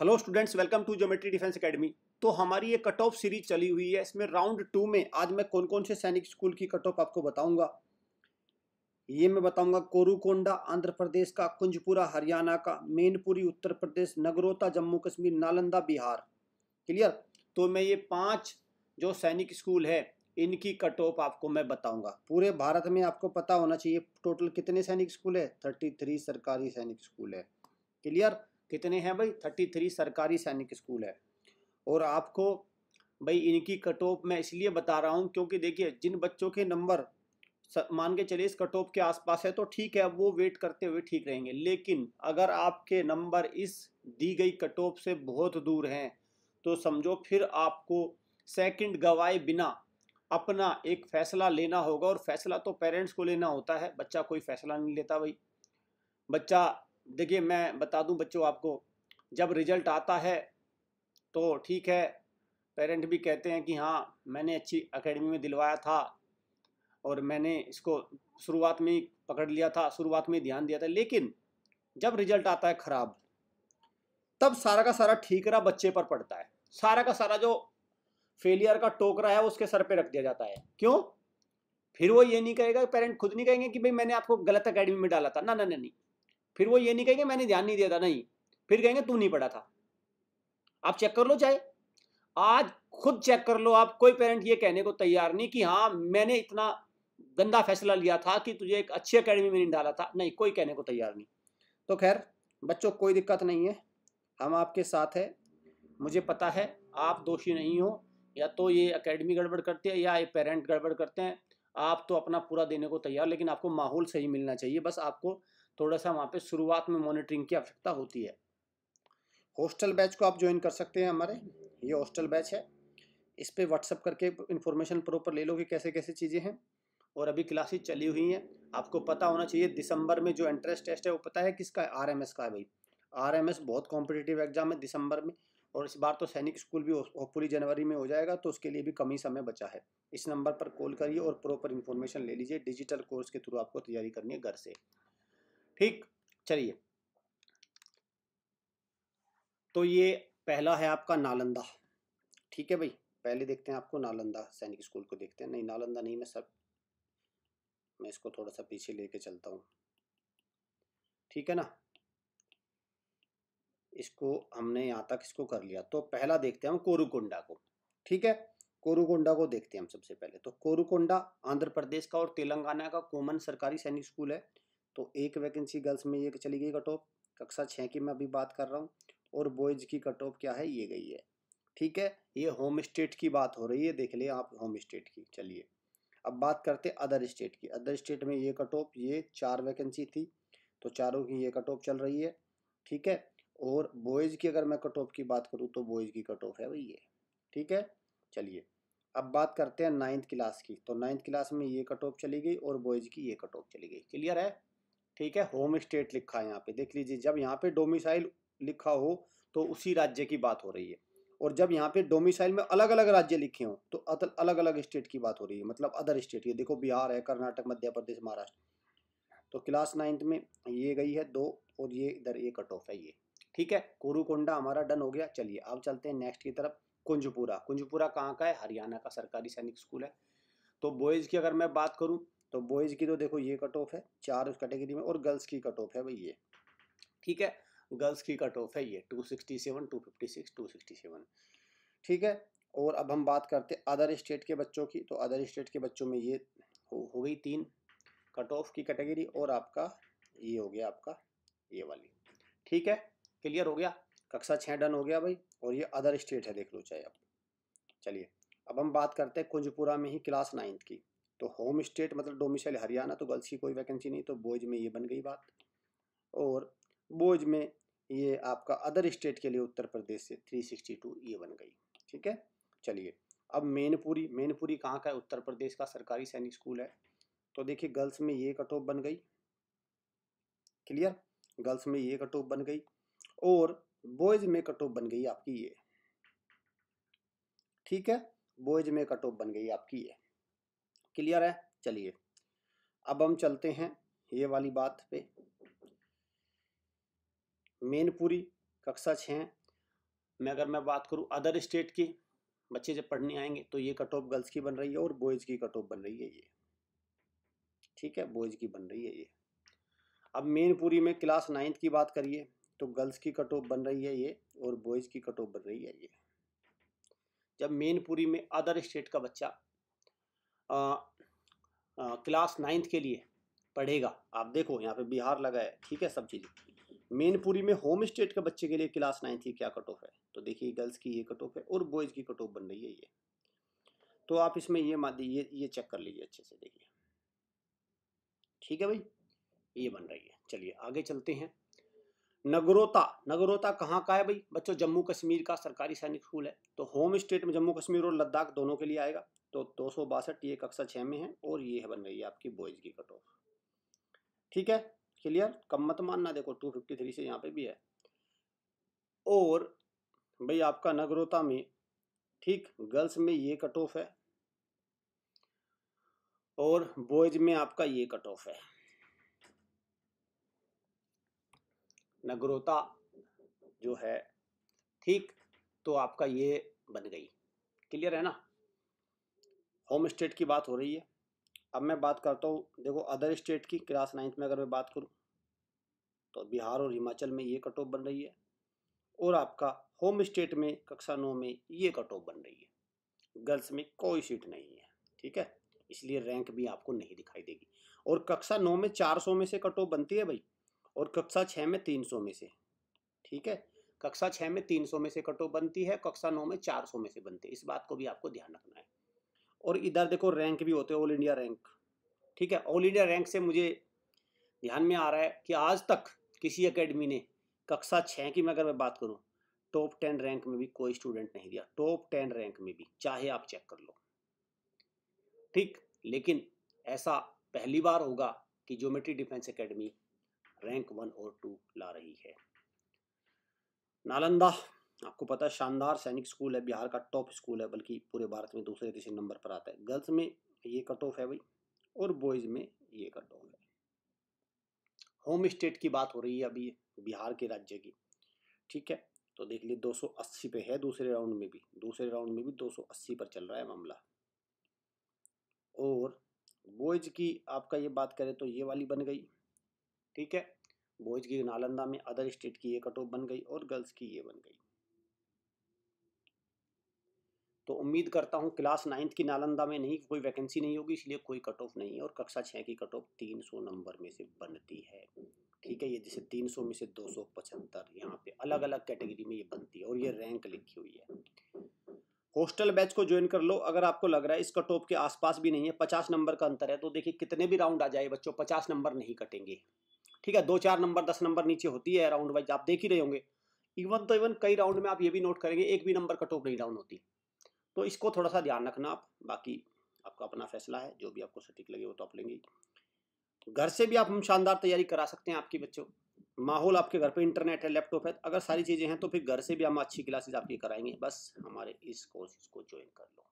Hello students, welcome to geometry defence academy. तो हमारी ये कट ऑफ सीरीज चली हुई है। इसमें राउंड 2 में आज मैं कौन कौन से सैनिक स्कूल की कट ऑफ आपको बताऊंगा। ये मैं बताऊंगा कोरुकोंडा आंध्र प्रदेश का, कुंजपुरा हरियाणा का, मैनपुरी उत्तर प्रदेश, नगरोटा जम्मू कश्मीर, नालंदा बिहार। क्लियर। तो मैं ये 5 जो सैनिक स्कूल है इनकी कट ऑफ आपको मैं बताऊंगा। पूरे भारत में आपको पता होना चाहिए टोटल कितने सैनिक स्कूल है। 33 सरकारी सैनिक स्कूल है। क्लियर। कितने हैं भाई? 33 सरकारी सैनिक स्कूल है। और आपको भाई इनकी कट ऑफ मैं इसलिए बता रहा हूँ क्योंकि देखिए, जिन बच्चों के नंबर मान के चलिए इस कट ऑफ के आसपास है तो ठीक है, वो वेट करते हुए ठीक रहेंगे। लेकिन अगर आपके नंबर इस दी गई कट ऑफ से बहुत दूर हैं तो समझो फिर आपको सेकंड गवाए बिना अपना एक फैसला लेना होगा। और फैसला तो पेरेंट्स को लेना होता है, बच्चा कोई फैसला नहीं लेता भाई। बच्चा, देखिए मैं बता दूं बच्चों आपको, जब रिजल्ट आता है तो ठीक है, पेरेंट भी कहते हैं कि हाँ मैंने अच्छी एकेडमी में दिलवाया था और मैंने इसको शुरुआत में ही पकड़ लिया था, शुरुआत में ही ध्यान दिया था। लेकिन जब रिजल्ट आता है खराब, तब सारा का सारा ठीकरा बच्चे पर पड़ता है। सारा का सारा जो फेलियर का टोकरा है उसके सर पे रख दिया जाता है। क्यों? फिर वो ये नहीं कहेगा, पेरेंट खुद नहीं कहेंगे कि भाई मैंने आपको गलत एकेडमी में डाला था, ना ना नहीं। फिर वो ये नहीं कहेंगे मैंने ध्यान नहीं दिया था, नहीं। फिर कहेंगे तू नहीं पढ़ा था। आप चेक कर लो, चाहे आज खुद चेक कर लो आप, कोई पेरेंट ये कहने को तैयार नहीं कि हाँ मैंने इतना गंदा फैसला लिया था कि तुझे एक अच्छी एकेडमी में नहीं डाला था। नहीं, कोई कहने को तैयार नहीं। तो खैर बच्चों, कोई दिक्कत नहीं है, हम आपके साथ है। मुझे पता है आप दोषी नहीं हो, या तो ये एकेडमी गड़बड़ करती है या ये पेरेंट गड़बड़ करते हैं। आप तो अपना पूरा देने को तैयार, लेकिन आपको माहौल सही मिलना चाहिए। बस आपको थोड़ा सा वहाँ पे शुरुआत में मॉनिटरिंग की आवश्यकता होती है। हॉस्टल बैच को आप ज्वाइन कर सकते हैं हमारे, ये हॉस्टल बैच है। इस पर व्हाट्सअप करके इन्फॉर्मेशन प्रॉपर ले लो कि कैसे कैसे चीज़ें हैं। और अभी क्लासेस चली हुई हैं। आपको पता होना चाहिए दिसंबर में जो एंट्रेंस टेस्ट है वो पता है किसका है? आरएमएस का है भाई। आरएमएस बहुत कॉम्पिटिटिव एग्जाम है दिसंबर में। और इस बार तो सैनिक स्कूल भी होपफुली जनवरी में हो जाएगा, तो उसके लिए भी कम ही समय बचा है। इस नंबर पर कॉल करिए और प्रॉपर इन्फॉर्मेशन ले लीजिए। डिजिटल कोर्स के थ्रू आपको तैयारी करनी है घर से। ठीक, चलिए। तो ये पहला है आपका नालंदा। ठीक है भाई, पहले देखते हैं आपको नालंदा सैनिक स्कूल को देखते हैं। नहीं, नालंदा नहीं, मैं इसको थोड़ा सा पीछे लेके चलता हूँ। ठीक है ना, इसको हमने यहाँ तक इसको कर लिया। तो पहला देखते हैं हम कोरुकोंडा को। ठीक है, कोरुकोंडा को देखते हैं हम सबसे पहले। तो कोरुकोंडा आंध्र प्रदेश का और तेलंगाना का कॉमन सरकारी सैनिक स्कूल है। तो एक वैकेंसी गर्ल्स में ये चली गई कट ऑफ, कक्षा 6 की मैं अभी बात कर रहा हूँ। और बॉयज की कट ऑफ क्या है, ये गई है। ठीक है, ये होम स्टेट की बात हो रही है, देख लिया आप होम स्टेट की। चलिए अब बात करते हैं अदर स्टेट की। अदर स्टेट में ये कट ऑफ, ये 4 वैकेंसी थी तो चारों की ये कट ऑफ चल रही है। ठीक है। और बॉयज़ की अगर मैं कट ऑफ की बात करूँ तो बॉयज़ की कट ऑफ है भाई ये। ठीक है। चलिए अब बात करते हैं 9th क्लास की। तो 9th क्लास में ये कट ऑफ चली गई और बॉयज़ की ये कट ऑफ चली गई। क्लियर है? ठीक है। होम स्टेट लिखा है यहाँ पे, देख लीजिए। जब यहाँ पे डोमिसाइल लिखा हो तो उसी राज्य की बात हो रही है। और जब यहाँ पे डोमिसाइल में अलग अलग राज्य लिखे हों तो अलग अलग स्टेट की बात हो रही है, मतलब अदर स्टेट। ये देखो, बिहार है, कर्नाटक, मध्य प्रदेश, महाराष्ट्र। तो क्लास 9th में ये गई है 2 और ये इधर ये कट ऑफ है ये। ठीक है, कोरुकोंडा हमारा डन हो गया। चलिए अब चलते हैं नेक्स्ट की तरफ। कुंजपुरा। कुंजपुरा कहाँ का है? हरियाणा का सरकारी सैनिक स्कूल है। तो बॉयज़ की अगर मैं बात करूँ तो बॉयज़ की तो देखो ये कट ऑफ है 4 उस कैटेगरी में, और गर्ल्स की कट ऑफ है भाई ये। ठीक है, गर्ल्स की कट ऑफ है ये 267, 256, 267। ठीक है। और अब हम बात करते हैं अदर स्टेट के बच्चों की। तो अदर स्टेट के बच्चों में ये हो गई 3 कट ऑफ की कैटेगरी, और आपका ये हो गया आपका ये वाली। ठीक है, क्लियर हो गया। कक्षा 6 डन हो गया भाई। और ये अदर स्टेट है, देख लो चाहे आप। चलिए अब हम बात करते हैं कुंजपुरा में ही क्लास 9th की। तो होम स्टेट मतलब डोमिसाइल हरियाणा, तो गर्ल्स की कोई वैकेंसी नहीं, तो बॉयज में ये बन गई बात। और बॉयज में ये आपका अदर स्टेट के लिए उत्तर प्रदेश से 362 ये बन गई। ठीक है। चलिए अब मैनपुरी। मैनपुरी कहाँ का है? उत्तर प्रदेश का सरकारी सैनिक स्कूल है। तो देखिए गर्ल्स में ये कट ऑफ बन गई। क्लियर, गर्ल्स में ये कट ऑफ बन गई और बॉयज में कट ऑफ बन गई आपकी ये। ठीक है, बॉयज में कट ऑफ बन गई आपकी ये। क्लियर है? चलिए अब हम चलते हैं ये वाली बात पे। मैनपुरी कक्षा 6 अगर मैं बात करूँ अदर स्टेट की बच्चे जब पढ़ने आएंगे तो ये कट ऑफ गर्ल्स की बन रही है और बॉयज़ की कट ऑफ बन रही है ये, ठीक है, बॉयज़ की बन रही है ये। अब मेनपुरी में क्लास 9th की बात करिए तो गर्ल्स की कट ऑफ बन रही है ये और बॉयज़ की कट ऑफ बन रही है ये। जब मेनपुरी में अदर स्टेट का बच्चा क्लास 9th के लिए पढ़ेगा, आप देखो यहाँ पे बिहार लगा है, ठीक है, सब चीज़ें। मेनपुरी में होम स्टेट के बच्चे के लिए क्लास 9th की क्या कट ऑफ है, तो देखिए गर्ल्स की ये कट ऑफ है और बॉयज़ की कट ऑफ बन रही है ये। तो आप इसमें ये चेक कर लीजिए अच्छे से, देखिए, ठीक है भाई, ये बन रही है। चलिए आगे चलते हैं। नगरोटा, नगरोटा कहाँ का है भाई बच्चों, जम्मू कश्मीर का सरकारी सैनिक स्कूल है। तो होम स्टेट में जम्मू कश्मीर और लद्दाख दोनों के लिए आएगा। तो 262 ये कक्षा 6 में है और ये बन रही है आपकी बॉयज़ की कट ऑफ, ठीक है, क्लियर, कम मत मानना, देखो 253 से यहाँ पे भी है। और भाई आपका नगरोटा में, ठीक, गर्ल्स में ये कट ऑफ है और बॉयज में आपका ये कट ऑफ है। नगरोटा जो है, ठीक, तो आपका ये बन गई, क्लियर है ना। होम स्टेट की बात हो रही है। अब मैं बात करता हूँ, देखो अदर स्टेट की क्लास 9th में अगर मैं बात करूँ तो बिहार और हिमाचल में ये कट ऑफ बन रही है और आपका होम स्टेट में कक्षा 9 में ये कट ऑफ बन रही है। गर्ल्स में कोई सीट नहीं है, ठीक है, इसलिए रैंक भी आपको नहीं दिखाई देगी। और कक्षा 9 में 400 में से कट ऑफ बनती है भाई और कक्षा 6 में 300 में से, ठीक है, कक्षा 6 में 300 में से कट ऑफ बनती है, कक्षा 9 में 400 में से बनती है, इस बात को भी आपको ध्यान रखना है। और इधर देखो रैंक भी होते हैं, ऑल इंडिया रैंक, ठीक है। ऑल इंडिया रैंक से मुझे ध्यान में आ रहा है कि आज तक किसी एकेडमी ने कक्षा 6 की मैं अगर मैं बात करूं टॉप 10 रैंक में भी कोई स्टूडेंट नहीं दिया, टॉप 10 रैंक में भी, चाहे आप चेक कर लो, ठीक। लेकिन ऐसा पहली बार होगा कि ज्योमेट्री डिफेंस एकेडमी रैंक 1 और 2 ला रही है। नालंदा आपको पता है शानदार सैनिक स्कूल है, बिहार का टॉप स्कूल है, बल्कि पूरे भारत में दूसरे तीसरे नंबर पर आता है। गर्ल्स में ये कट ऑफ है भाई और बॉयज में ये कट ऑफ है। होम स्टेट की बात हो रही है अभी बिहार के राज्य की, ठीक है, तो देख लीजिए 280 पे है, दूसरे राउंड में भी 280 पर चल रहा है मामला। और बॉयज की आपका ये बात करें तो ये वाली बन गई, ठीक है, बॉयज की नालंदा में अदर स्टेट की ये कट ऑफ बन गई और गर्ल्स की ये बन गई। तो उम्मीद करता हूँ क्लास 9th की नालंदा में नहीं, कोई वैकेंसी नहीं होगी, इसलिए कोई कट ऑफ नहीं है। और कक्षा 6 की कट ऑफ 300 नंबर में से बनती है, ठीक है, ये जैसे 300 में से 275 यहाँ पे अलग अलग कैटेगरी में ये बनती है और ये रैंक लिखी हुई है। हॉस्टल बैच को ज्वाइन कर लो अगर आपको लग रहा है इस कट ऑफ के आसपास भी नहीं है, 50 नंबर का अंतर है, तो देखिए कितने भी राउंड आ जाए बच्चों 50 नंबर नहीं कटेंगे, ठीक है, 2-4 नंबर 10 नंबर नीचे होती है राउंड वाइज, आप देख ही रहे होंगे। इवन कई राउंड में आप ये भी नोट करेंगे एक भी नंबर कट ऑफ नहीं डाउन होती। तो इसको थोड़ा सा ध्यान रखना आप, बाकी आपका अपना फैसला है, जो भी आपको सटीक लगे वो तो आप लेंगे। घर से भी आप हम शानदार तैयारी करा सकते हैं आपकी बच्चों, माहौल आपके घर पे इंटरनेट है, लैपटॉप है, अगर सारी चीज़ें हैं तो फिर घर से भी हम अच्छी क्लासेज आपकी कराएंगे। बस हमारे इस कोर्सेज को ज्वाइन कर लो,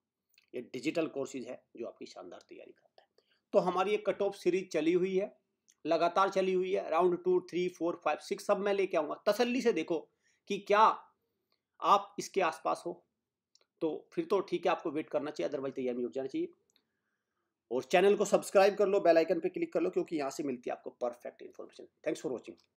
ये डिजिटल कोर्सेज है जो आपकी शानदार तैयारी करता है। तो हमारी एक कट ऑफ सीरीज चली हुई है, लगातार चली हुई है, राउंड 2, 3, 4, 5, 6 सब मैं लेके आऊँगा। तसल्ली से देखो कि क्या आप इसके आसपास हो, तो फिर तो ठीक है, आपको वेट करना चाहिए, अदरवाइज तैयारी में जुट जाना चाहिए। और चैनल को सब्सक्राइब कर लो, बेल आइकन पे क्लिक कर लो, क्योंकि यहाँ से मिलती है आपको perfect information. Thanks for watching.